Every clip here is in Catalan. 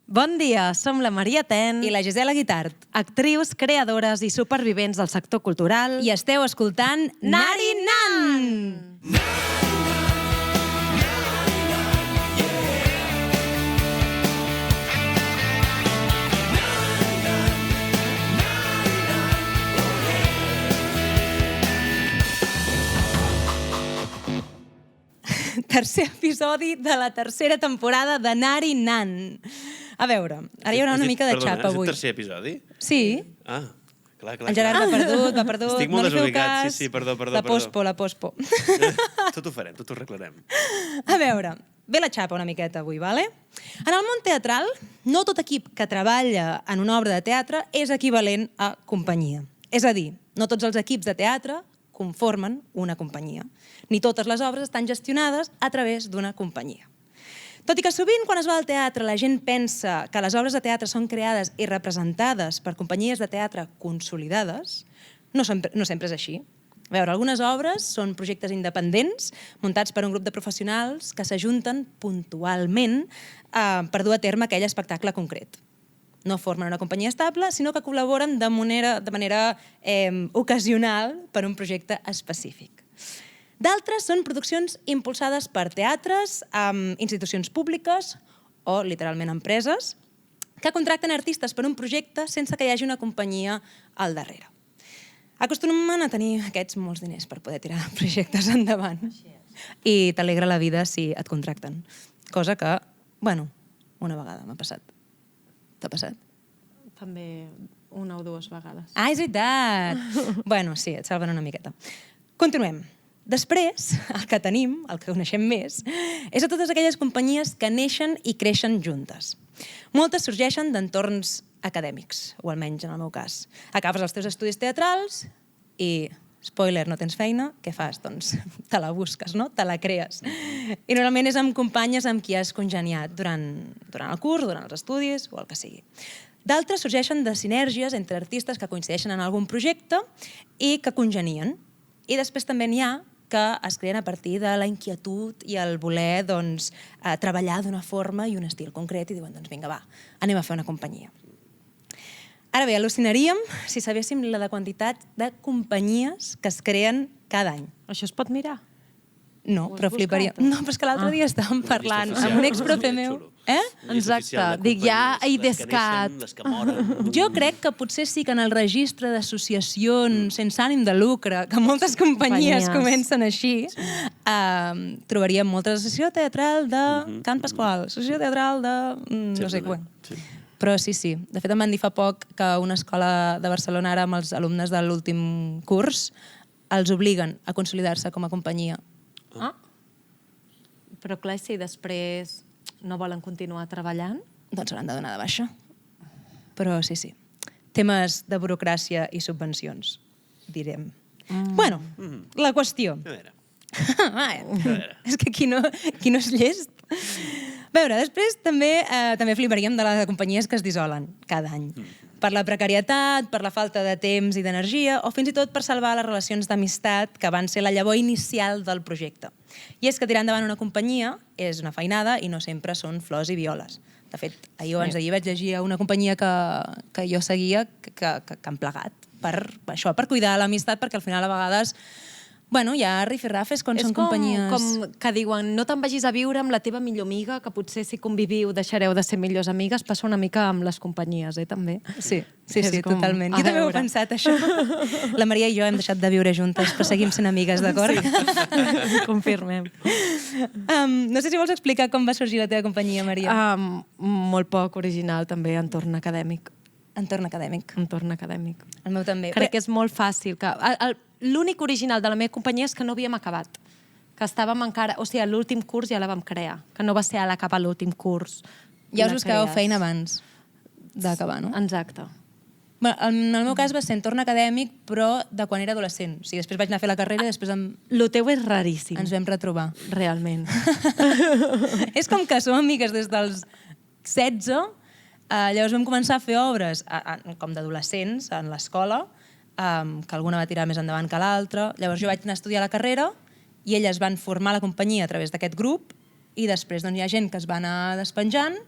Bon dia, som la Maria Ten I la Gisela Guitart, actrius, creadores i supervivents del sector cultural. i esteu escoltant Nari Nan! Tercer episodi de la tercera temporada de Nari Nan. A veure, ara hi haurà una mica de xapa avui. És el tercer episodi? Sí, Ah, clar. el Gerard va perdut. Estic molt no li feu desubicat, cas. sí, perdó. La pospo. Tot ho farem, tot ho arreglarem. A veure, ve la xapa una miqueta avui, vale? En el món teatral, no tot equip que treballa en una obra de teatre és equivalent a companyia. És a dir, no tots els equips de teatre conformen una companyia. Ni totes les obres estan gestionades a través d'una companyia. Tot i que sovint, quan es va al teatre, la gent pensa que les obres de teatre són creades i representades per companyies de teatre consolidades, no sempre és així. A veure, algunes obres són projectes independents muntats per un grup de professionals que s'ajunten puntualment per dur a terme aquell espectacle concret. No formen una companyia estable, sinó que col·laboren de manera ocasional per un projecte específic. D'altres són produccions impulsades per teatres, institucions públiques o, literalment, empreses que contracten artistes per un projecte sense que hi hagi una companyia al darrere. Acostumen a tenir aquests molts diners per poder tirar projectes endavant. I t'alegra la vida si et contracten. Cosa que, bueno, una vegada m'ha passat. T'ha passat? També una o dues vegades. Ah, és veritat! Bueno, sí, et salven una miqueta. Continuem. Després, el que tenim, el que coneixem més, és a totes aquelles companyies que neixen i creixen juntes. Moltes sorgeixen d'entorns acadèmics, o almenys en el meu cas. Acabes els teus estudis teatrals i, spoiler, no tens feina, què fas? Doncs te la busques, no? Te la crees. I normalment és amb companyes amb qui has congeniat durant el curs, durant els estudis o el que sigui. D'altres sorgeixen de sinergies entre artistes que coincideixen en algun projecte i que congenien. I després també n'hi ha que es creen a partir de la inquietud i el voler treballar d'una forma i un estil concret i diuen, doncs vinga, va, anem a fer una companyia. Ara bé, al·lucinaríem si sabéssim la quantitat de companyies que es creen cada any. Això es pot mirar? No, però fliparia. No, però és que l'altre dia estàvem parlant amb un exprofe meu. Exacte. Dic, ja he descat. Les que moren. Jo crec que potser sí que en el registre d'associacions sense ànim de lucre, que moltes companyies comencen així, trobaríem molta associació teatral de Can Pasqual, associació teatral de no sé què. Però sí. De fet, em van dir fa poc que una escola de Barcelona ara amb els alumnes de l'últim curs els obliguen a consolidar-se com a companyia. Ah. Però clar, si després no volen continuar treballant? Doncs s'hauran de donar de baixa. Però sí. Temes de burocràcia i subvencions, direm. Bueno, la qüestió. A veure. És que qui no és llest. A veure, després també fliparíem de les companyies que es dissolen cada any. Per la precarietat, per la falta de temps i d'energia, o fins i tot per salvar les relacions d'amistat que van ser la llavor inicial del projecte. I és que tirar endavant una companyia és una feinada i no sempre són flors i violes. De fet, ahir o abans d'ahir vaig llegir una companyia que jo seguia que han plegat per cuidar l'amistat, perquè al final a vegades hi ha rifirrafes quan són companyies... És com que diuen, no te'n vagis a viure amb la teva millor amiga, que potser si conviviu deixareu de ser millors amigues, passa una mica amb les companyies, també. Sí, totalment. Jo també ho he pensat, això. La Maria i jo hem deixat de viure juntes, però seguim sent amigues, d'acord? Sí, confirmem. No sé si vols explicar com va sorgir la teva companyia, Maria. Molt poc original, també, entorn acadèmic. Entorn acadèmic. Entorn acadèmic. El meu també. Crec que és molt fàcil. L'únic original de la meva companyia és que no havíem acabat. Que estàvem encara... O sigui, a l'últim curs ja la vam crear. Que no va ser a l'acabar l'últim curs. Ja us buscàveu feina abans d'acabar, no? Exacte. En el meu cas va ser entorn acadèmic, però de quan era adolescent. O sigui, després vaig anar a fer la carrera i després Lo teu és raríssim. ens vam retrobar. Realment. És com que som amigues des dels 16, llavors vam començar a fer obres com d'adolescents en l'escola, que alguna va tirar més endavant que l'altra. Llavors jo vaig anar a estudiar la carrera i elles van formar la companyia a través d'aquest grup i després hi ha gent que es va anar despenjant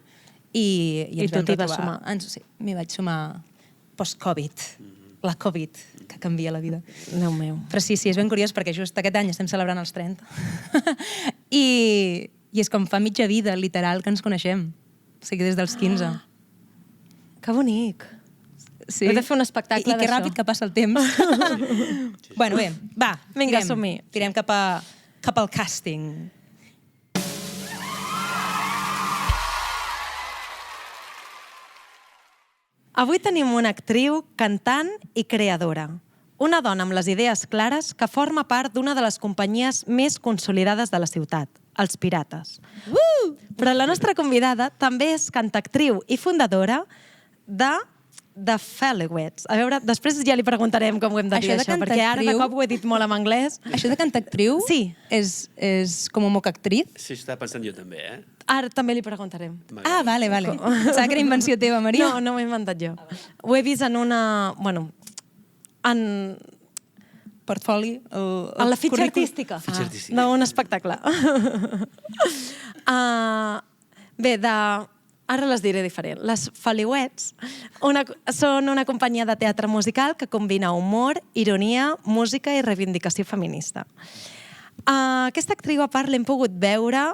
I ens tu vam t'hi vas retrobar. sumar. Sí, m'hi vaig sumar post-Covid. La Covid, que canvia la vida. Déu meu. Però sí, és ben curiós perquè just aquest any estem celebrant els 30. I és com fa mitja vida, literal, que ens coneixem. O sigui, des dels 15. Que bonic. Sí. Heu de fer un espectacle I que d'això. ràpid que passa el temps. Bueno, bé, va. Vinga, tirem. som-hi. Tirem cap al càsting. Avui tenim una actriu, cantant i creadora. Una dona amb les idees clares que forma part d'una de les companyies més consolidades de la ciutat, els Pirates. Però la nostra convidada també és cantactriu i fundadora de The Feliwets. A veure, després ja li preguntarem com ho hem de dir això, perquè ara de cop ho he dit molt en anglès. Això de cantactriu Sí. és com a moca-actriz? Sí, estava pensant jo també, eh? Ara també li preguntarem. Ah, vale. Pensava que era invenció teva, Maria. No, no ho he inventat jo. Ho he vist en una... Bueno, en Portfoli? la fitxa artística. Fitxa artística. D'un espectacle. Bé, ara les diré diferent. Les Feliwets són una companyia de teatre musical que combina humor, ironia, música i reivindicació feminista. Aquesta actriu, a part, l'hem pogut veure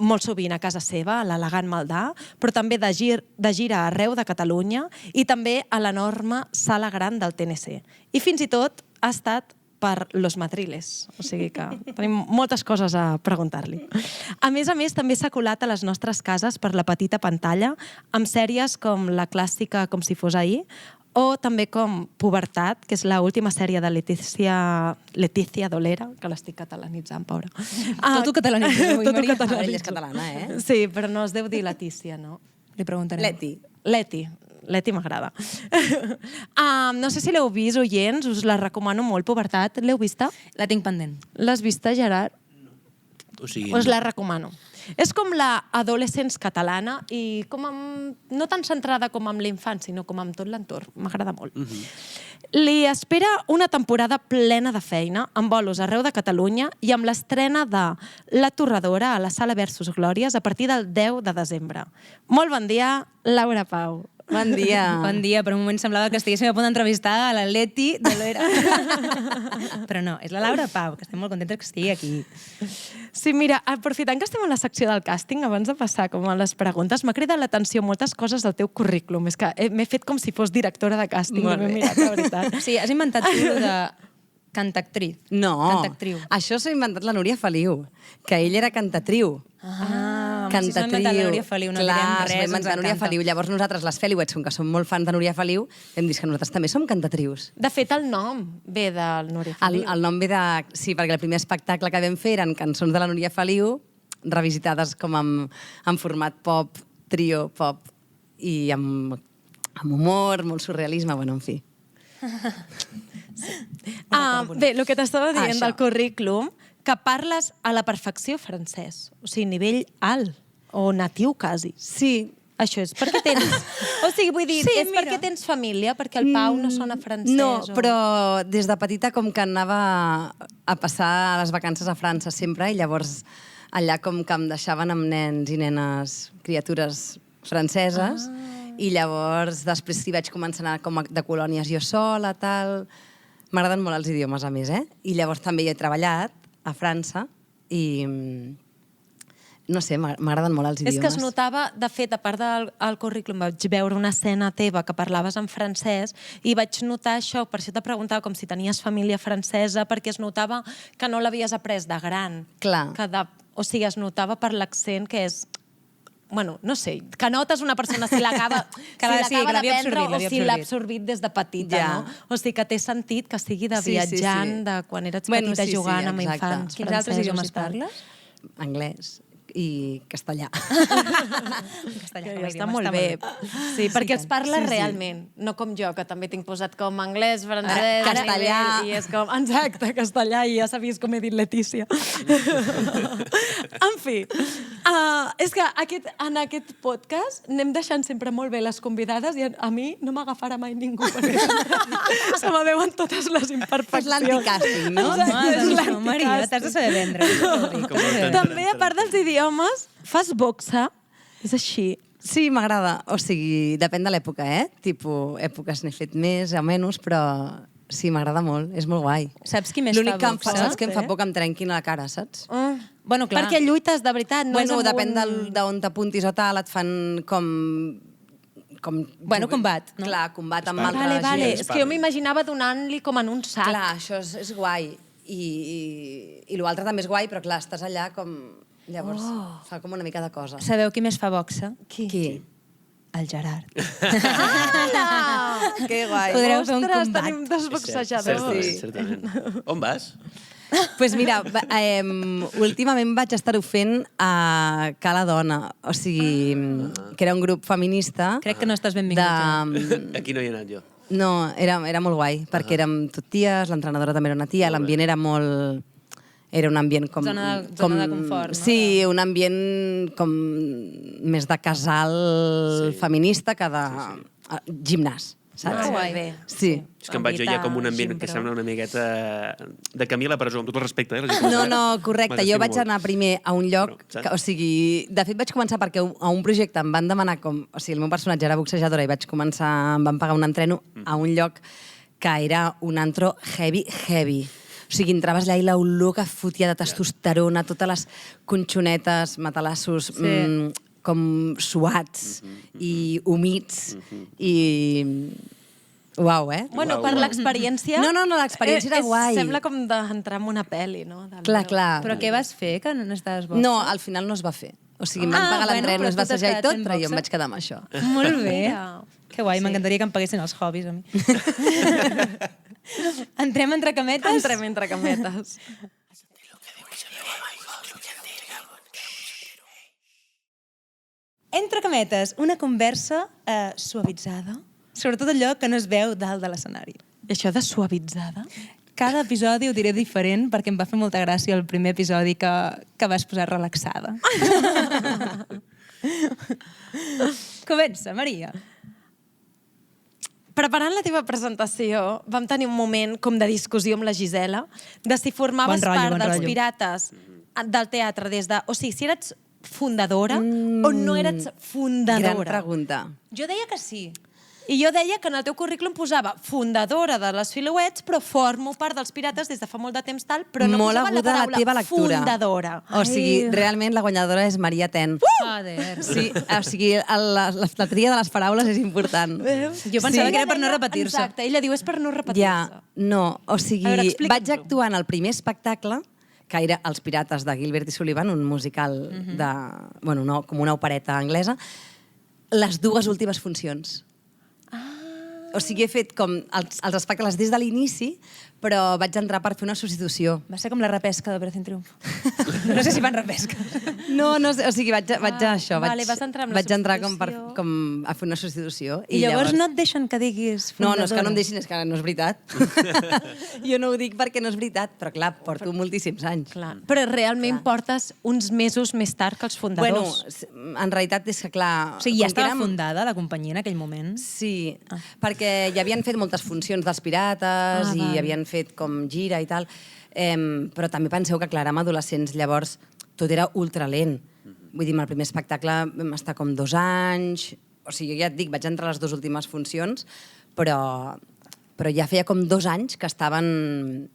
molt sovint a casa seva, a l'elegant Maldà, però també de gira arreu de Catalunya i també a l'enorme sala gran del TNC. I fins i tot ha estat per Los Madriles. O sigui que tenim moltes coses a preguntar-li. A més, també s'ha colat a les nostres cases per la petita pantalla amb sèries com la clàssica Com si fos ahir o també com Pubertat, que és l'última sèrie de Letícia Dolera, que l'estic catalanitzant, pobra. Tot ho catalanitzes avui, Tot ho Maria. catalanitzo. Ella és catalana, eh? Sí, però no es deu dir Letícia, no? Li preguntarem. Leti m'agrada. No sé si l'heu vist, oients, us la recomano molt, Pubertat. L'heu vista? La tinc pendent. L'has vista, Gerard? O sigui, Us la recomano. És com la adolescents catalana i com no tan centrada com amb l'infant, sinó com amb tot l'entorn. M'agrada molt. Li espera una temporada plena de feina, amb bolos arreu de Catalunya i amb l'estrena de La Torradora a la Sala Versus Glòries a partir del 10 de desembre. Molt bon dia, Laura Pau. Bon dia. Bon dia. Per un moment semblava que estiguéssim a punt d'entrevistar a la Leti de l'Era. Però no, és la Laura Pau, que estem molt contentes que estigui aquí. Sí, mira, aprofitant que estem en la secció del càsting, abans de passar com a les preguntes, m'ha cridat l'atenció moltes coses del teu currículum. És que m'he fet com si fos directora de càsting. Molt No m'he bé. mirat, la veritat. Sí, has inventat tu de cantactriz. No, Cantactriu. això s'ha inventat la Núria Feliu, que ella era cantatriu. Si s'ha inventat la Núria Feliu, no direm Clar, res, s'ha ens inventat Núria encanta. Feliu. Llavors nosaltres, les Feliwets, com que som molt fans de Núria Feliu, hem dit que nosaltres també som cantatrius. De fet, el nom ve del Núria Feliu. El nom ve de... Sí, perquè el primer espectacle que vam fer eren cançons de la Núria Feliu, revisitades com en format pop, trio pop, i amb humor, molt surrealisme, bueno, en fi. Bé, el que t'estava dient Això. del currículum, que parles a la perfecció francès, o sigui, nivell alt, o natiu quasi. Sí, Això és perquè tens... O sigui, vull dir, Sí, és mira. perquè tens família, perquè el Pau no sona francès. No, o... però des de petita com que anava a passar les vacances a França sempre i llavors allà com que em deixaven amb nens i nenes, criatures franceses, i llavors després hi vaig començar a anar com de colònies jo sola, tal... M'agraden molt els idiomes, a més, eh? I llavors també hi he treballat a França i... No sé, m'agraden molt els idiomes. És que es notava, de fet, a part del currículum, vaig veure una escena teva que parlaves en francès i vaig notar això, per això t'he preguntat com si tenies família francesa, perquè es notava que no l'havies après de gran. Clar. O sigui, es notava per l'accent que és... Bueno, no sé, que notes una persona si l'acaba Que l'havia absorbit, o si l'ha absorbit des de petita, Ja. no? O sigui, que té sentit que sigui de Sí, sí, sí. viatjant, de quan eres Bueno, petita sí, jugant amb exacte. infants Quins francesos altres idiomes i tal. parles? Anglès i castellà. Castellà, Que ja està molt bé. Sí, perquè els parles realment, no com jo, que també tinc posat com anglès, francès, Castellà. i és com, exacte, castellà, i ja s'ha vist com he dit Letícia. En fi, és que en aquest podcast anem deixant sempre molt bé les convidades i a mi no m'agafarà mai ningú, perquè se me veuen totes les imperfeccions. És l'anticàsting, no? Exacte, Home, és doncs no, Maria, l'anticàsting. t'has de saber vendre. Com el També, a part dels idiomes, fas boxa És així. Sí, m'agrada. O sigui, depèn de l'època, Tipo, èpoques n'he fet més o menys, però sí, m'agrada molt. És molt guai. Saps qui més fa L'únic que boxa? saps que em fa por que em trenquin a la cara, saps? Bueno, clar. Perquè lluites de veritat, no és Bueno, amb depèn d'on t'apuntis o tal, et fan com... Bueno, combat, no? Clar, combat amb Vale, altra Vale. gent. És que jo m'imaginava donant-li com en un sac. Clar, això és guai. I l'altre també és guai, però clar, estàs allà com... Llavors, fa com una mica de cosa. Sabeu qui més fa boxa? Qui? El Gerard. Ala! Que guai. Podreu fer un Ostres, combat. tenim dos boxejadors. Certament. On vas? Pues mira, últimament vaig estar-ho fent a Cala Dona, o sigui, que era un grup feminista. Crec que no estàs benvingut. Aquí no hi he anat jo. No, era molt guai, perquè érem tot ties, l'entrenadora també era una tia, l'ambient era molt... Era un ambient com... Zona de confort, no? Sí, un ambient com més de casal feminista que de gimnàs, saps? Ah, guai. Bé. Sí. És que em vaig ja com un ambient que sembla una miqueta de camí a la presó, amb tot el respecte. No, correcte. Jo vaig anar primer a un lloc... Bueno, Que, o sigui, de fet, vaig començar perquè a un projecte em van demanar com... O sigui, el meu personatge era boxejadora i vaig començar... Em van pagar un entreno a un lloc que era un antro heavy. O sigui, entraves allà i l'olor que fotia de testosterona, totes les conxonetes, matalassos, com suats i humits i... Uau, Bueno, per l'experiència... No, l'experiència era guai. Sembla com d'entrar en una pel·li, no? Clar. Però què vas fer, que no estaves boxa? No, al final no es va fer. O sigui, em van pagar l'entreno, però es va tu t'has assajar i quedat tot, fent però jo em boxa? vaig quedar amb això. Molt bé. Mira. Que guai, m'encantaria que em paguessin els hobbies a mi. Entrem entre cametes? Entrem entre cametes. Entre cametes, una conversa suavitzada, sobretot allò que no es veu dalt de l'escenari. I això de suavitzada? Cada episodi ho diré diferent perquè em va fer molta gràcia el primer episodi que vas posar relaxada. Comença, Maria. Preparant la teva presentació, vam tenir un moment com de discussió amb la Gisela de si formaves Bon rotllo, part bon dels rotllo. pirates del teatre des de... O sigui, si eres fundadora o no eres fundadora. Gran pregunta. Jo deia que sí. I jo deia que en el teu currículum posava fundadora de les Fileuets, però formo part dels pirates des de fa molt de temps tal, però no Molt posava la aguda paraula la teva lectura. fundadora. O sigui, realment la guanyadora és Maria Ten. Joder. Sí, o sigui, la tria de les paraules és important. Jo pensava que era per no repetir-se. Exacte, ella diu és per no repetir-se. Ja, no, o sigui, A veure, explica'ns-ho. vaig actuar en el primer espectacle, que era Els Pirates de Gilbert i Sullivan, un musical de... Bueno, no, com una opereta anglesa, les dues últimes funcions. O sigui, he fet com els espectacles des de l'inici, però vaig entrar per fer una substitució. Va ser com la repesca de Breath in Triumph. No sé si van repesca. No, o sigui, vaig a això. vale, vas entrar amb la vaig entrar com, substitució. com a fer una substitució. I llavors no et deixen que diguis No, fundadora? no és que no em deixin, és que no és veritat. Jo no ho dic perquè no és veritat, però clar, porto moltíssims anys. Clar. Però realment portes uns mesos més tard que els Bueno, fundadors. en realitat és que clar... O sigui, ja com que estava érem- fundada la companyia en aquell moment? Sí, perquè ja havien fet moltes funcions dels pirates i havien fet com gira i tal, però també penseu que, clar, érem adolescents, llavors tot era ultralent. Vull dir, amb el primer espectacle vam estar com 2 anys, o sigui, ja et dic, vaig entrar a les 2 últimes funcions, però ja feia com 2 anys que estaven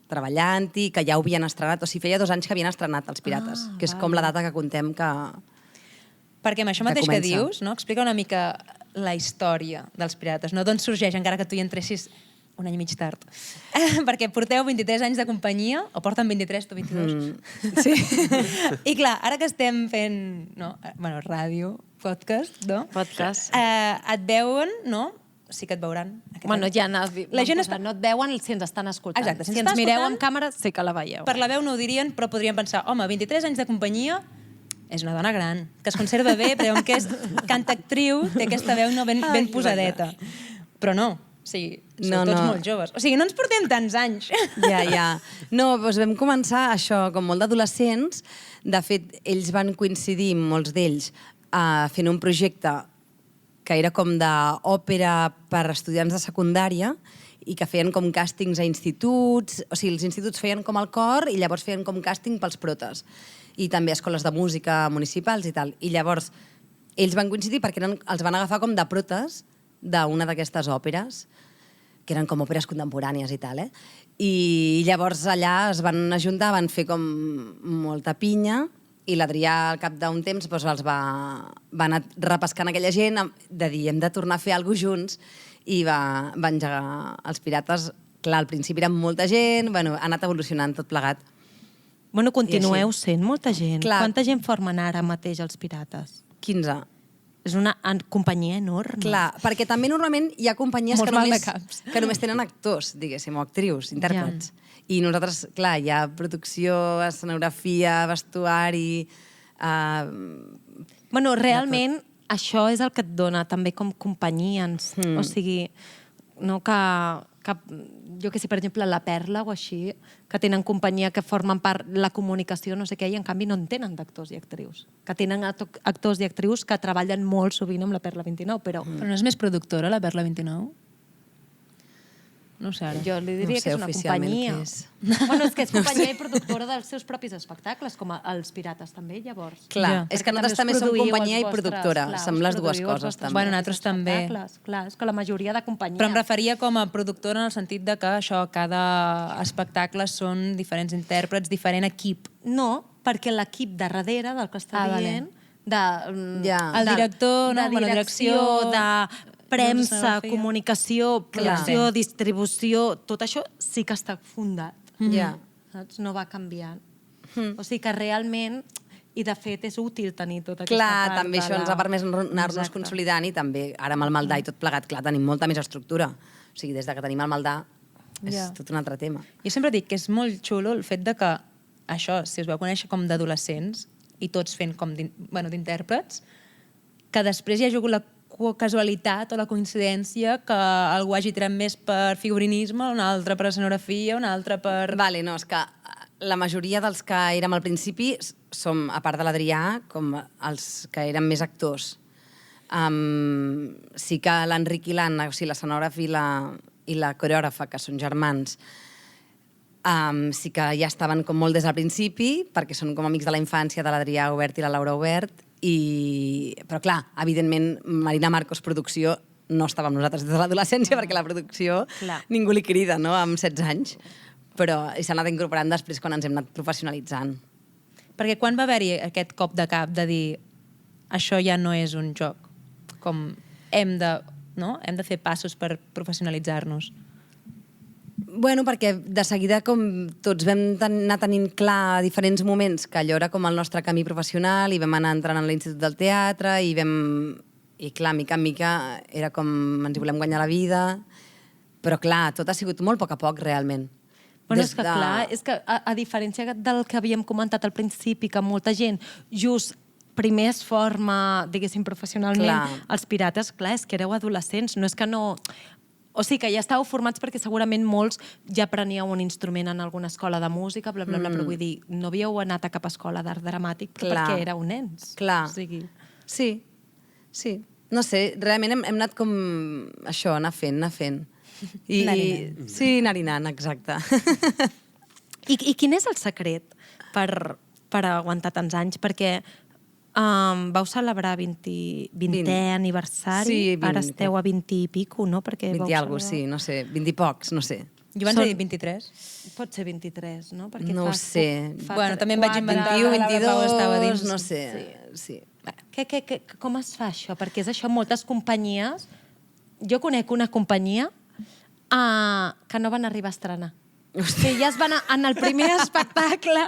treballant-hi, que ja ho havien estrenat, o sigui, feia 2 anys que havien estrenat Els Pirates, que és com la data que contem que... Perquè amb això Que mateix que comença. dius, no? Explica una mica la història dels Pirates, no? D'on sorgeix, encara que tu hi entressis un any i mig tard. Perquè porteu 23 anys de companyia, o porten 23, tu 22. Sí. I clar, ara que estem fent, no? Bueno, ràdio, podcast, no? Podcast. Et veuen, no? Sí que et veuran. Bueno, ja la la gent està... no et veuen si ens estan escoltant. Exacte, si si ens ens estan mireu escoltant, en càmera, sí que la veieu. Per la veu no ho dirien, però podrien pensar, home, 23 anys de companyia, és una dona gran, que es conserva bé, però que és cantactriu, té aquesta veu no ben posadeta. Però no, o sigui, són tots molt joves. O sigui, no ens portem tants anys. Ja. No, doncs vam començar això com molt d'adolescents. De fet, ells van coincidir, molts d'ells, fent un projecte que era com d'òpera per estudiants de secundària i que feien com càstings a instituts, o sigui, els instituts feien com el cor i llavors feien com càsting pels protes. I també escoles de música municipals i tal. I llavors ells van coincidir perquè els van agafar com de protes d'una d'aquestes òperes, que eren com òperes contemporànies i tal, I llavors allà es van ajuntar, van fer com molta pinya, i l'Adrià, al cap d'un temps, els va anar repescant aquella gent de dir, hem de tornar a fer alguna cosa junts, i va engegar els Pirates. Clar, al principi eren molta gent, ha anat evolucionant tot plegat. Bueno, continueu sent molta gent. Clar. Quanta gent formen ara mateix els Pirates? 15. És una companyia enorme. Clar, perquè també normalment hi ha companyies Molt mal de caps. que només tenen actors, diguéssim, o actrius, intèrprets. I nosaltres, clar, hi ha producció, escenografia, vestuari... Bueno, realment, això és el que et dona també com companyia. O sigui, no que jo que sé, per exemple, La Perla o així, que tenen companyia que formen part la comunicació, no sé què, i en canvi no en tenen d'actors i actrius. Que tenen actors i actrius que treballen molt sovint amb la Perla 29, però... Però no és més productora, la Perla 29? No ho sé ara. Jo li diria No sé que és una oficialment companyia. què és. Bueno, és que és companyia i productora dels seus propis espectacles, com els Pirates també, llavors. Clar, Ja. és que Perquè nosaltres també us som produïu companyia els i vostres- productora. clar, Som us les dues produïu els coses, vostres també. Bueno, nosaltres també. espectacles. Clar, és que la majoria de companyies... Però em referia com a productora en el sentit de que això, cada espectacle són diferents intèrprets, diferent equip. No, perquè l'equip de darrere del que està vale. dient, de, Ja. El director, no? de Bueno, direcció, de premsa, escenografia. comunicació, producció, distribució, tot això sí que està fundat. Ja. Saps? No va canviant. O sigui que realment, i de fet és útil tenir tota aquesta Clar, part. també això ens ha permès anar-nos Exacte. consolidant i també ara amb el Maldà i tot plegat, clar, tenim molta més estructura. O sigui, des de que tenim el Maldà és Ja. tot un altre tema. Jo sempre dic que és molt xulo el fet de que això, si us vau conèixer com d'adolescents i tots fent com d'intèrprets, que després hi ha hagut la casualitat o la coincidència que algú hagi tirat més per figurinisme, un altre per escenografia, un altre per... Vale, no, és que la majoria dels que érem al principi som, a part de l'Adrià, com els que érem més actors. Sí que l'Enric i l'Anna, o sigui, l'escenògraf i la coreògrafa, que són germans, sí que ja estaven com molt des del principi, perquè són com amics de la infància de l'Adrià Obert i la Laura Obert, però clar, evidentment, Marina Marcos Producció no estava amb nosaltres des de l'adolescència, perquè la producció Clar. ningú li crida, no?, amb 16 anys. Però s'ha anat incorporant després quan ens hem anat professionalitzant. Perquè quan va haver-hi aquest cop de cap de dir això ja no és un joc, com hem de fer passos per professionalitzar-nos? Bueno, perquè de seguida com tots vam anar tenint clar a diferents moments que allò era com el nostre camí professional i vam anar entrant a l'Institut del Teatre i clar, mica en mica era com ens hi volem guanyar la vida, però clar, tot ha sigut molt a poc realment. Bueno, és que clar, és que a diferència del que havíem comentat al principi, que molta gent just primer es forma, diguéssim, professionalment, Clar. els Pirates, clar, és que éreu adolescents, no és que no... O sigui que ja estàveu formats perquè segurament molts ja preníeu un instrument en alguna escola de música, bla, bla, bla, però vull dir, no havíeu anat a cap escola d'art dramàtic però Clar. perquè éreu nens. Clar. O sigui... Sí. No sé, realment hem anat com això, anar fent. Anar-hi Sí, anar-hi anant, exacte. I quin és el secret per aguantar tants anys? Perquè vau celebrar 20è aniversari, Sí, 20. ara esteu a 20 i pico, no? Perquè 20 vau i alguna celebrar- sí, no sé, 20 i pocs, no sé. Jo abans he dit 23. Pot ser 23, no? Perquè No ho sé. Bueno, també em vaig inventar. 21, la Laura Pau estava 22, dins. no sé. Sí. Com es fa això? Perquè és això, moltes companyies... Jo conec una companyia que no van arribar a estrenar. Que ja es van en el primer espectacle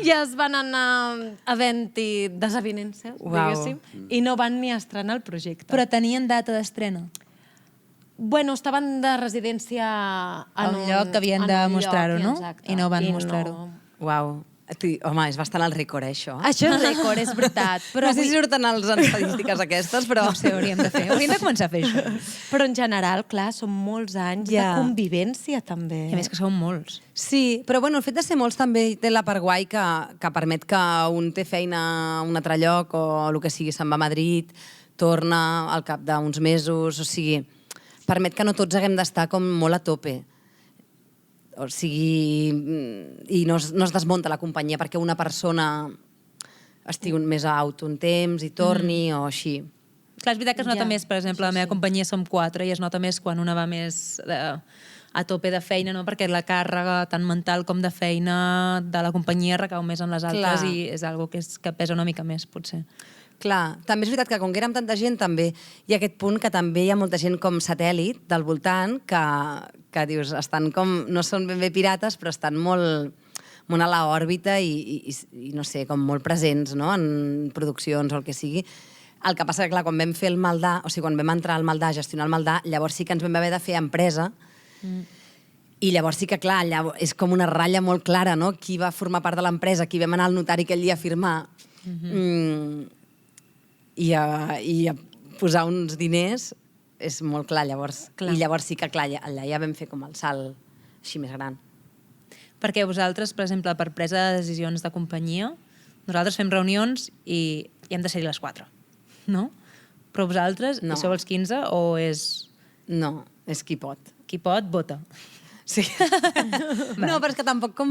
ja es van anar havent-hi desavinences, Uau. diguéssim, i no van ni estrenar el projecte. Però tenien data d'estrena. Bueno, estaven de residència en Un lloc que havien de mostrar-ho, no? Exacte. I no van mostrar-ho. Uau. Home, és bastant el rècord, això. Això és rècord, és veritat. Però no sé si surten les estadístiques aquestes, però... No ho sé, hauríem de fer. Hauríem de començar a fer això. Però en general, clar, són molts anys Ja. de convivència, també. I a més que som molts. Sí, però bueno, el fet de ser molts també té la part guai que permet que un té feina a un altre lloc o el que sigui, se'n va a Madrid, torna al cap d'uns mesos, o sigui, permet que no tots haguem d'estar com molt a tope. O sigui, i no es desmunta la companyia perquè una persona estigui més out un temps i torni o així. Clar, és veritat que es nota més, per exemple, la meva companyia som 4 i es nota més quan una va més a tope de feina, no? Perquè la càrrega tant mental com de feina de la companyia recau més en les altres i és algo que pesa una mica més, potser. Clar, també és veritat que com que érem tanta gent també hi ha aquest punt que també hi ha molta gent com satèl·lit del voltant que dius, estan com, no són ben bé pirates però estan molt a l'òrbita i no sé, com molt presents, no?, en produccions o el que sigui. El que passa que, clar, quan vam fer el Maldà, o sigui, quan vam entrar al Maldà, a gestionar el Maldà, llavors sí que ens vam haver de fer empresa i llavors sí que, clar, és com una ratlla molt clara, no?, qui va formar part de l'empresa, qui vam anar al notari aquell dia a firmar i a posar uns diners és molt clar, llavors. I llavors sí que, clar, allà ja vam fer com el salt així més gran. Perquè vosaltres, per exemple, per presa de decisions de companyia, nosaltres fem reunions i hem de ser-hi les 4, no? Però vosaltres hi sou els 15 o és... No, és qui pot. Qui pot, vota. Sí. No, però és que tampoc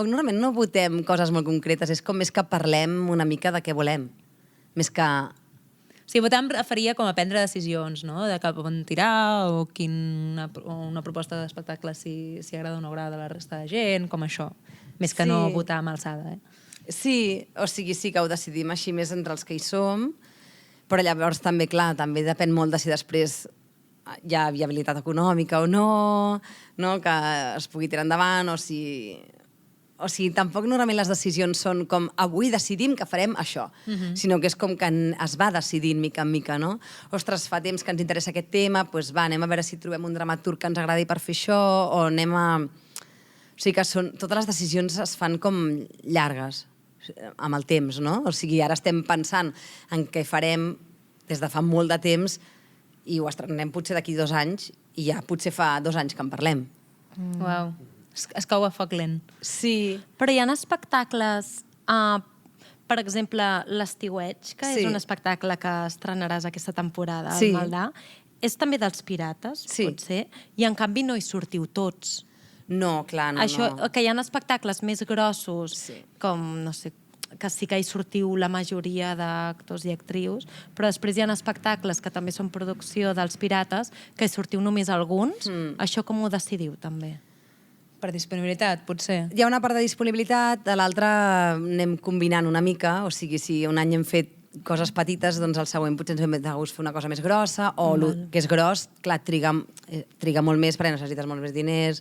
normalment no votem coses molt concretes, és com més que parlem una mica de què volem. Més que... O sigui, votar em referia com a prendre decisions, no?, de cap on tirar o una proposta d'espectacle si agrada o no agrada a la resta de gent, com això. Més que no votar amb alçada, Sí, o sigui, sí que ho decidim així més entre els que hi som, però llavors també, clar, també depèn molt de si després hi ha viabilitat econòmica o no, que es pugui tirar endavant, o sigui, tampoc normalment les decisions són com avui decidim que farem això, sinó que és com que es va decidint mica en mica, no? Ostres, fa temps que ens interessa aquest tema, doncs va, anem a veure si trobem un dramaturg que ens agradi per fer això, o anem a... O sigui que totes les decisions es fan com llargues amb el temps, no? O sigui, ara estem pensant en què farem des de fa molt de temps i ho estrenem potser d'aquí 2 anys i ja potser fa 2 anys que en parlem. Uau. Es cau a foc lent. Sí. Però hi ha espectacles, per exemple, l'Estiueig, que és un espectacle que estrenaràs aquesta temporada al Maldà. És també dels pirates, potser, i en canvi no hi sortiu tots. No, clar, no. Això, que hi ha espectacles més grossos, com, no sé, que sí que hi sortiu la majoria d'actors i actrius, però després hi ha espectacles que també són producció dels pirates, que hi sortiu només alguns. Això com ho decidiu, també? Per disponibilitat, potser. Hi ha una part de disponibilitat, de l'altra anem combinant una mica, o sigui, si un any hem fet coses petites, doncs el següent potser ens hem de gust fer una cosa més grossa, o el que és gros, clar, triga molt més perquè necessites molt més diners,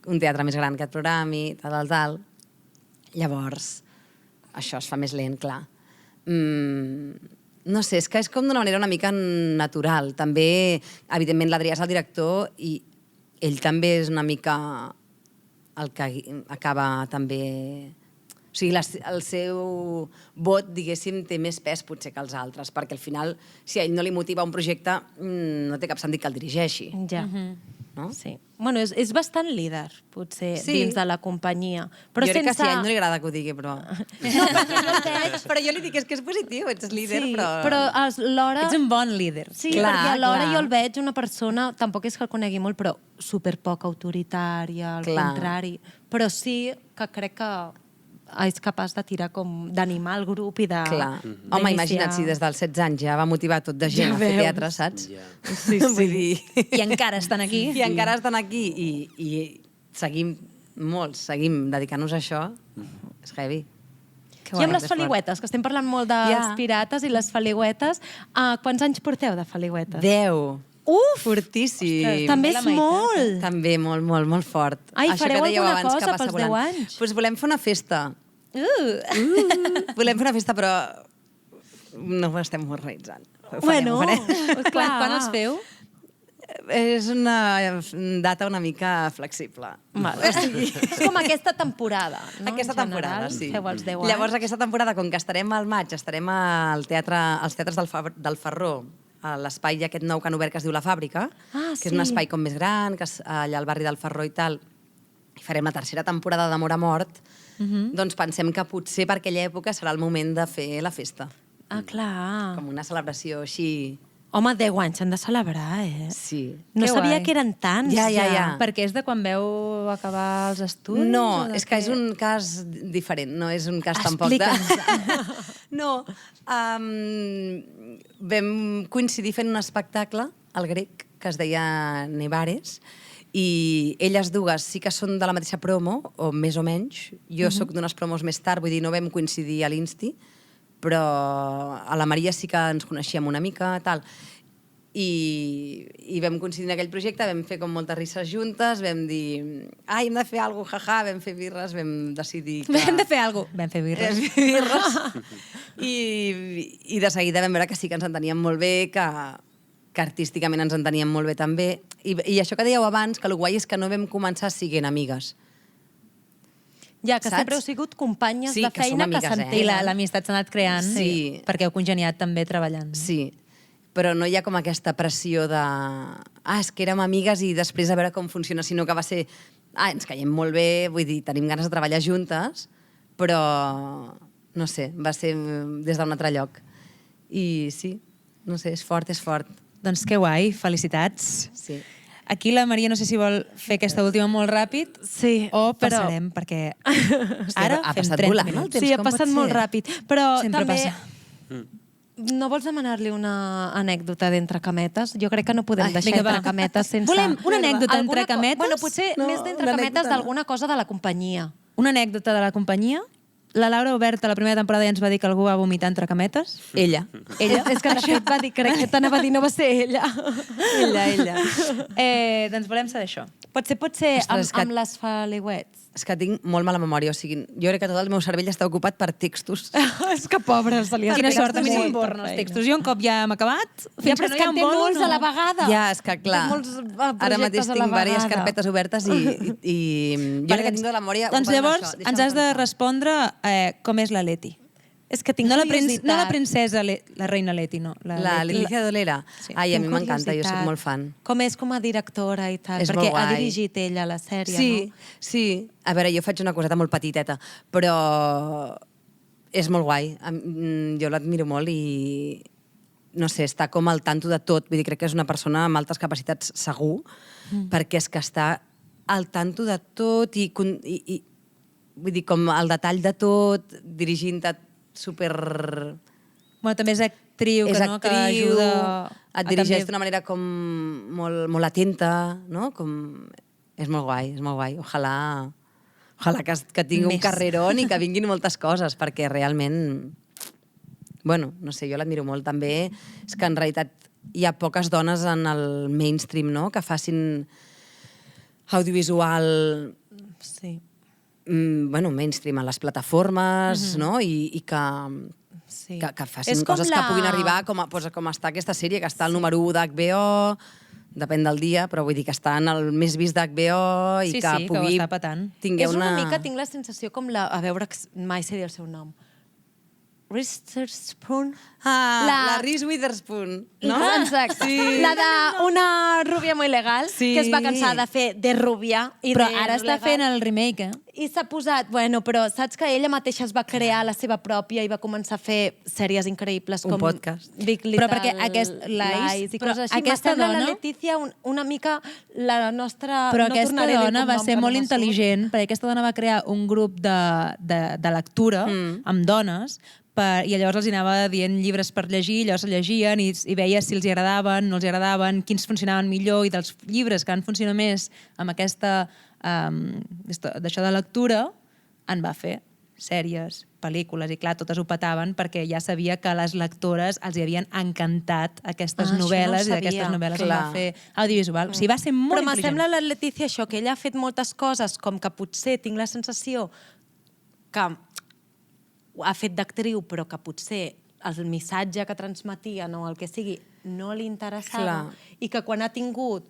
un teatre més gran que et programi, tal. Llavors, això es fa més lent, clar. No sé, és que és com d'una manera una mica natural. També, evidentment, l'Adrià és el director i ell també és una mica el que acaba també... O sigui, el seu vot, diguéssim, té més pes potser que els altres, perquè al final, si a ell no li motiva un projecte, no té cap sentit que el dirigeixi. Ja. No? Sí. Bueno, és bastant líder, potser, dins de la companyia. Però jo crec que sí, a ell no li agrada que ho digui, però... No, perquè no el veig. Però jo li dic, és que és positiu, ets líder, però alhora... Ets un bon líder. Sí, perquè alhora jo el veig una persona, tampoc és que el conegui molt, però superpoc autoritària, al contrari. Però sí que crec que és capaç de tirar com d'animar el grup i de... Clar. Home, imagina't si des dels 16 anys ja va motivar tot de gent a fer teatre, saps? Sí. Vull dir... I encara estan aquí. I encara estan aquí i seguim dedicant-nos a això. És heavy. I amb les Feliuetes, que estem parlant molt dels pirates i les Feliuetes. Quants anys porteu de Feliuetes? 10. Fortíssim. Ostres, també és molt. També molt, molt, molt fort. Ai, fareu alguna cosa pels 10 anys? Doncs volem fer una festa. Volem fer una festa, però no ho estem organitzant. Bueno, clar. Quan els feu? És una data una mica flexible. És com aquesta temporada, no? Aquesta temporada, sí. Feu els 10 anys. Llavors, aquesta temporada, com que estarem al maig, estarem als teatres del Ferró, a l'espai aquest nou que han obert que es diu La Fàbrica, que és un espai com més gran, que és allà al barri del Ferró i tal, i farem la tercera temporada d'Amor a Mort, doncs pensem que potser per aquella època serà el moment de fer la festa. Ah, clar. Com una celebració així Home, 10 anys s'han de celebrar, Sí. No Que sabia guai. que eren tants, Ja. Perquè és de quan veu acabar els estudis? No, o de és que què? és un cas diferent, no és un cas tampoc de... No, vam coincidir fent un espectacle al Grec que es deia Nevares i elles dues sí que són de la mateixa promo, o més o menys. Jo sóc d'unes promos més tard, vull dir, no vam coincidir a l'Insti, però a la Maria sí que ens coneixíem una mica, tal. I vam coincidir en aquell projecte, vam fer com moltes risses juntes, vam dir, ai, hem de fer alguna cosa, jaja, vam fer birres, vam decidir que... Vam de fer alguna cosa. Vam fer birres. Vam fer birres. I de seguida vam veure que sí que ens enteníem molt bé, que artísticament ens enteníem molt bé també. I això que dèieu abans, que el guai és que no vam començar sent amigues. Ja, que Saps? sempre heu sigut companyes Sí, de que som feina que amigues, s'entenen. I l'amistat s'ha anat creant Sí. perquè heu congeniat també treballant. Sí, però no hi ha com aquesta pressió de... és que érem amigues i després a veure com funciona, sinó que va ser... ens caiem molt bé, vull dir, tenim ganes de treballar juntes, però, no sé, va ser des d'un altre lloc. I sí, no sé, és fort, és fort. Doncs que guai, felicitats. Sí. Aquí la Maria no sé si vol fer aquesta última molt ràpid Sí, o però- passarem, perquè Hòstia, ara ha fem passat 30 volant el minuts. temps, Sí, ha com pot passat ser? molt ràpid. Però Sempre també... passa. No vols demanar-li una anècdota d'entre cametes? Jo crec que no podem deixar vinga, va. entre cametes sense... Volem una anècdota Alguna entre cametes? Bueno, potser No, més d'entre una cametes anècdota no. d'alguna cosa de la companyia. Una anècdota de la companyia. La Laura Oberta, la primera temporada, ja ens va dir que algú va vomitar entre cametes. Ella. Ella? És que de fet va dir, crec que t'anava a dir, no va ser ella. Ella. Doncs volem saber això. Potser Ostres, és que- amb les faliuets. És que tinc molt mala memòria, o sigui, jo crec que tot el meu cervell està ocupat per textos. És que pobra, se li ha Quina fet sort, a mi molta se'm borren els feina. textos. Jo un cop ja hem acabat, Ja, fins però que és no hi que ha en té molts a la no. vegada. Ja, és que clar, Té molts ara mateix projectes a la tinc diverses vegada. carpetes obertes i jo crec que tinc de la memòria... Doncs ocupada amb llavors això. ens has de respondre com és la Leti. És que tinc No la, curiositat. no la princesa, la reina Leti, no. La Leti. Leticia Dolera. Sí. Ai, a mi Tinc m'encanta, jo curiositat. soc molt fan. Com és com a directora i tal, És perquè molt ha guai. dirigit ella la sèrie, Sí, no? sí. A veure, jo faig una coseta molt petiteta, però és molt guai. Jo l'admiro molt i no sé, està com al tanto de tot. Vull dir, crec que és una persona amb altes capacitats segur, perquè és que està al tanto de tot i vull dir, com el detall de tot, dirigint-te super... Bueno, també és actriu, és que, no, que actriu, ajuda... et dirigeix d'una manera com molt atenta, no? És molt guai, és molt guai. Ojalà que tingui un Més. carrerón i que vinguin moltes coses, perquè realment... Bueno, no sé, jo l'admiro molt. També és que en realitat hi ha poques dones en el mainstream, no?, que facin audiovisual Sí. bueno, mainstream a les plataformes, no? I Sí. que facin És com coses que puguin arribar com està aquesta sèrie, que està al número 1 d'HBO, depèn del dia, però vull dir que està en el més vist d'HBO i Sí, que sí, que ho pugui... està petant. tingueu És una mica, tinc la sensació com la... A veure, mai sé dir el seu nom. Witherspoon? La Reese Witherspoon, no? Exacte. Sí. La d'una rubia molt legal, Sí. que es va cansar de fer de rubia. I Però de ara està legal. fent el remake, I s'ha posat... Bueno, però saps que ella mateixa es va crear la seva pròpia i va començar a fer sèries increïbles Un com... podcast. Big Però Little perquè aquest Lies i però coses així. aquesta M'assembla dona- la Letícia una mica la nostra... Però no aquesta tornaré a dir dona el va cognom, ser que no molt me surt. intel·ligent, perquè aquesta dona va crear un grup de lectura amb dones, i llavors els anava dient llibres per llegir, llavors llegien i veia si els hi agradaven, no els hi agradaven, quins funcionaven millor, i dels llibres que han funcionat més amb aquesta d'això de lectura, en va fer sèries, pel·lícules, i clar, totes ho petaven perquè ja sabia que a les lectores els hi havien encantat aquestes això no ho novel·les i sabia. d'aquestes novel·les en Clar. va fer audiovisual. O sigui, va ser molt Però intel·ligent. m'assembla la Letícia això, que ella ha fet moltes coses, com que potser tinc la sensació que ha fet d'actriu, però que potser el missatge que transmetia o el que sigui no li interessava, Clar. i que quan ha tingut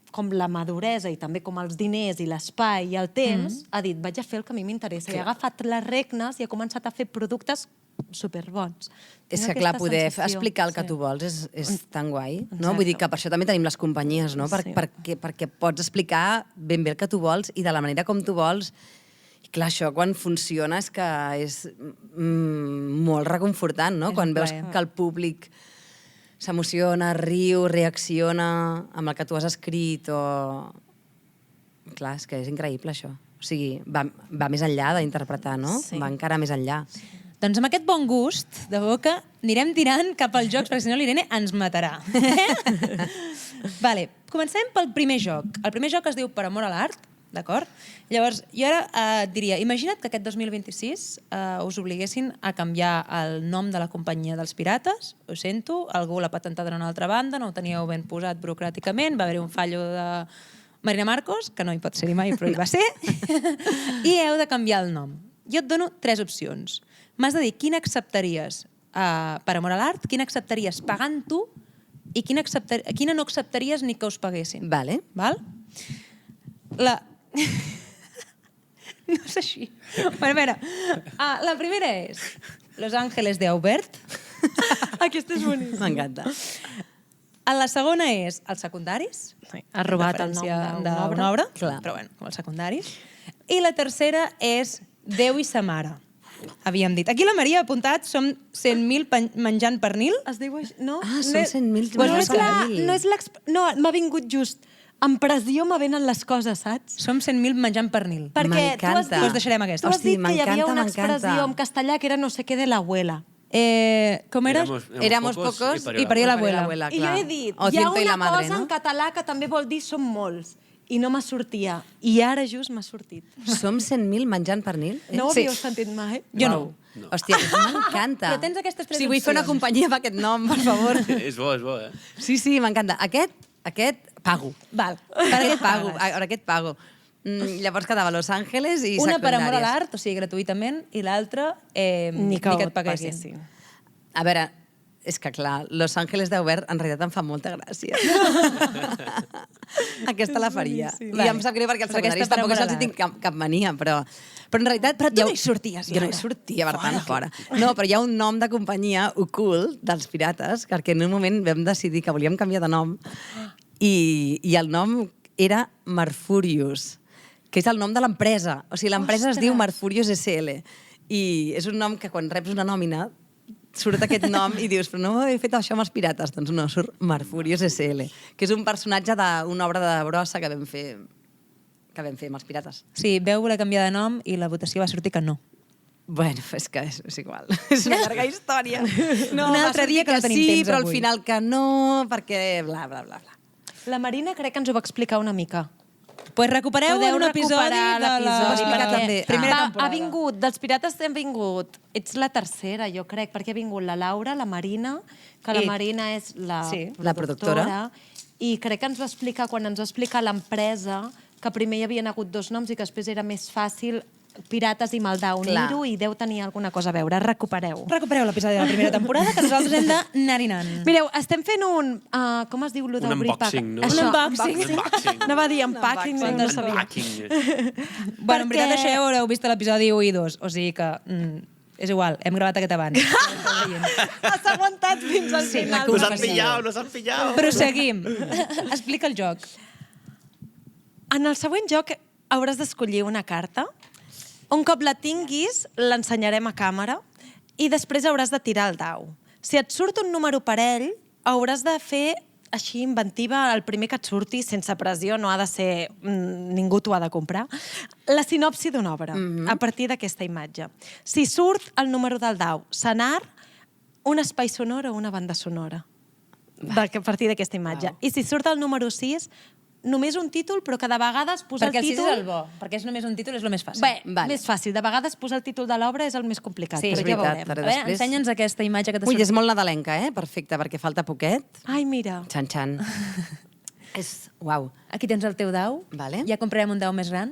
com la maduresa i també com els diners i l'espai i el temps, ha dit, vaig a fer el que a mi m'interessa. I ha agafat les regnes i ha començat a fer productes superbons. És Tinc que, clar, aquesta poder sensació. explicar el que Sí. tu vols és tan guai, no? Exacte. Vull dir que per això també tenim les companyies, no? Sí. Perquè pots explicar ben bé el que tu vols i de la manera com tu vols. I clar, això quan funciona és que és molt reconfortant, no? És Quan un veus plaer. que el públic s'emociona, riu, reacciona amb el que tu has escrit o... Clar, és que és increïble, això. O sigui, va més enllà d'interpretar, no? Sí. Va encara més enllà. Doncs amb aquest bon gust de boca anirem tirant cap als jocs, perquè si no l'Irene ens matarà. Vale, comencem pel primer joc. El primer joc es diu Per amor a l'art, d'acord? Llavors, jo ara et diria, imagina't que aquest 2026 us obliguessin a canviar el nom de la companyia dels pirates, ho sento, algú l'ha patentat d'una altra banda, no ho teníeu ben posat burocràticament, va haver un fallo de Marina Marcos, que no hi pot ser-hi mai, però hi va ser, i heu de canviar el nom. Jo et dono 3 opcions. M'has de dir quina acceptaries per amor a l'art, quina acceptaries pagant tu i quina no acceptaries ni que us paguessin. Vale. Val? No és així. Bueno, a veure, la primera és Los Ángeles de Aubert. Aquesta és boníssima. M'encanta. La segona és Els secundaris. Ha robat el nom Referència d'una d'una obra, Clar. però bueno, com els secundaris. I la tercera és Déu i sa mare. Havíem dit. Aquí la Maria ha apuntat, som 100.000 menjant pernil. Es diu així? No? Ah, són 100.000 Bueno, menjant pernil. no, m'ha vingut just. En pressió me venen les coses, saps? Som 100.000 menjant pernil. Perquè tu has M'encanta. dit, Doncs deixarem aquesta. tu has Hosti, dit que hi havia m'encanta, una m'encanta. expressió en castellà que era no sé què de l'abuela. Com era? Éramos pocos y parió la abuela. I jo he dit, O hi ha Ciento y la una madre, cosa no? en català que també vol dir som molts. I no m'ha sortia. I ara just m'ha sortit. Som 100.000 menjant pernil? No ho Sí. havíeu sentit mai? Jo Uau. no. Hòstia, m'encanta. Però tens aquestes 3 Si vull fer una opcions. companyia amb aquest nom, per favor. És bo, eh? Sí, m'encanta. Aquest pago. Val. Per aquest pago. Per aquest pago. Llavors quedava Los Ángeles i Una per amor a secundàries. l'art, o sigui, gratuïtament, i l'altra Ni que et paguessin. paguessin. A veure, és que clar, Los Ángeles d'Aubert en realitat em fa molta gràcia. Aquesta la faria. I Vale. em sap greu perquè els Doncs aquesta secundaris per tampoc amor a és els hi tinc cap mania, però en realitat... Però tu no hi sorties, Jo no hi Laura. sortia, per tant, fora. No, però hi ha un nom de companyia ocult dels pirates, perquè en un moment vam decidir que volíem canviar de nom i el nom era Marfurius, que és el nom de l'empresa. O sigui, l'empresa es diu Marfurius SL. I és un nom que quan reps una nòmina surt aquest nom i dius, però no he fet això amb els pirates. Doncs no, surt Marfurius SL, que és un personatge d'una obra de brossa que vam fer amb els pirates. Sí, veu voler canviar de nom i la votació va sortir que no. Bueno, és que és igual. És una llarga història. No, Un va altre sortir dia que no tenim sí, temps però al avui. final que no, perquè bla, bla, bla, bla. La Marina crec que ens ho va explicar una mica. Pues recupereu un episodi recuperar de la l'episodi, perquè primera ha temporada. vingut, dels pirates han vingut, ets la tercera, jo crec, perquè ha vingut la Laura, la Marina, que la I- Marina és la, Sí, la productora. i crec que ens va explicar, quan ens va explicar l'empresa, que primer hi havia hagut 2 noms i que després era més fàcil Pirates i Maldà unir-ho i deu tenir alguna cosa a veure. Recupereu. Recupereu l'episodi de la primera temporada, que nosaltres hem d'anar-hi anant. Mireu, estem fent un... com es diu lo Un d'obrir unboxing, no? Això, Un unboxing. Un unboxing. Anava a dir unpacking, no ho sabia. Unpacking. Bueno, en veritat això ja ho haureu vist a l'episodi 1 i 2, o sigui que és igual, hem gravat aquest abans. Has aguantat fins al final. Nos han pillado, nos han pillado. Proseguim. Explica el joc. En el següent joc hauràs d'escollir una carta. Un cop la tinguis, l'ensenyarem a càmera i després hauràs de tirar el dau. Si et surt un número parell, hauràs de fer així inventiva el primer que et surti, sense pressió, no ha de ser... ningú t'ho ha de comprar. La sinopsi d'una obra, a partir d'aquesta imatge. Si surt el número del dau, senar, un espai sonor o una banda sonora. A partir d'aquesta imatge. I si surt el número 6, només un títol, però que de vegades posar Perquè el el 6 títol... és el bo, perquè és només un títol, és el més fàcil. Bé, Vale. més fàcil. De vegades posar el títol de l'obra és el més complicat, Sí, però és ja veritat, veurem. però A veure, després- ensenya'ns aquesta imatge que t'ha Ui, és sortit. molt nadalenca, Perfecte, perquè falta poquet. Ai, mira. Xan, xan. És... Uau. Aquí tens el teu dau. Vale. Ja comprarem un dau més gran.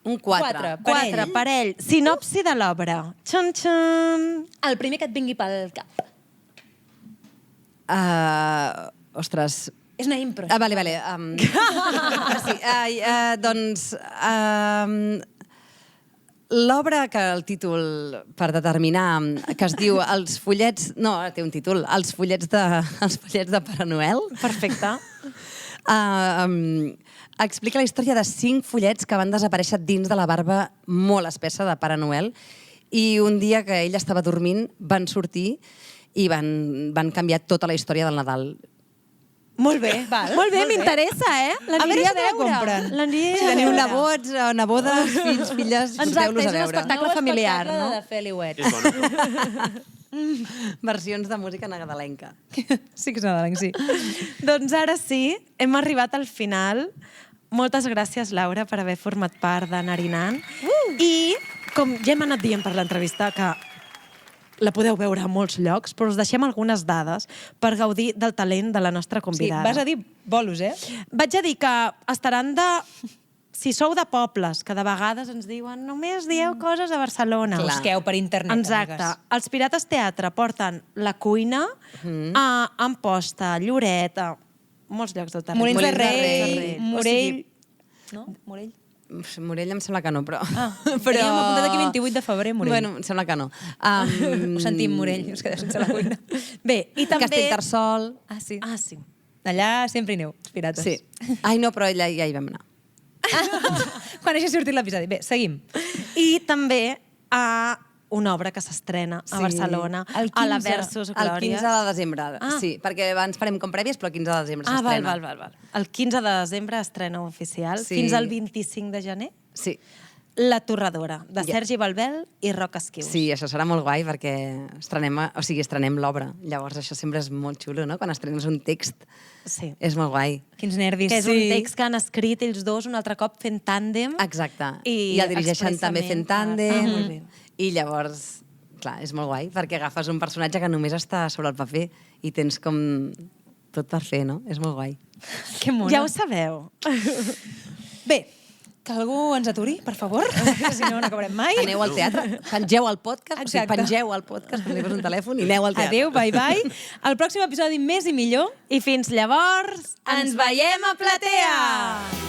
Un 4. Quatre, parell. Sinopsi de l'obra. Xan, xan. El primer que et vingui pel cap. Ostres... És una impro. Vale. Sí, doncs... L'obra que el títol, per determinar, que es diu Els fullets... No, té un títol. Els fullets de Pare Noel. Perfecte. Explica la història de 5 fullets que van desaparèixer dins de la barba molt espessa de Pare Noel i un dia que ell estava dormint van sortir i van canviar tota la història del Nadal. Molt bé, Val, molt bé, molt bé. m'interessa, A veure si te la compren. L'aniria Si a teniu veure. nebots, nebodes, fills, filles, Exacte, porteu-los és a un veure. espectacle familiar, espectacle no? de Feliuet. És bona. Versions de música nadalenca. Sí que és nadalenc, sí. Doncs ara sí, hem arribat al final. Moltes gràcies, Laura, per haver format part de Narinant. I, com ja hem anat dient per l'entrevista, que la podeu veure a molts llocs, però us deixem algunes dades per gaudir del talent de la nostra Sí, convidada. vas a dir bolos, eh? Vaig a dir que estaran de... Si sou de pobles, que de vegades ens diuen només dieu coses de Barcelona. Clar. Busqueu per internet, Exacte. amigues. Els Pirates Teatre porten la cuina a Amposta, Lloret, a molts llocs del territori. Molins de Molins de Rei, Rei. Morell... No? Morell? Morell em sembla que no, però... Ah, teníem apuntat aquí 28 de febrer, Morell. Bueno, em sembla que no. Ho sentim, Morell, us quedeu sense la cuina. Bé, i també... Castellterçol. Ah, sí. Ah, sí. Allà sempre hi aneu, els pirates. Sí. Ai, no, però allà ja hi vam anar. Quan hagi sortit l'episodi. Bé, seguim. I també a una obra que s'estrena a Sí. Barcelona, El a la 15. Versus El Glòries. 15 de desembre, Ah. sí, perquè abans farem com prèvies, però el 15 de desembre Ah, s'estrena. val. El 15 de desembre estrena oficial, Sí. fins al 25 de gener. Sí. La Torradora, de Ja. Sergi Balbel i Roc Esquius. Sí, això serà molt guai perquè estrenem l'obra. Llavors això sempre és molt xulo, no? Quan estrenes un text Sí. és molt guai. Quins nervis. Que és un text que han escrit ells dos un altre cop fent tàndem. Exacte. I I el dirigeixen també fent tàndem. molt bé. I llavors, clar, és molt guai perquè agafes un personatge que només està sobre el paper i tens com tot per fer, no? És molt guai. Que mona. Ja ho sabeu. Bé, que algú ens aturi, per favor, que si no, no acabarem mai. Aneu al teatre, pengeu el podcast, Exacte. pengeu el podcast, com si fos un telèfon, i aneu al teatre. Adéu, bye. El pròxim episodi més i millor. I fins llavors, ens veiem a Platea!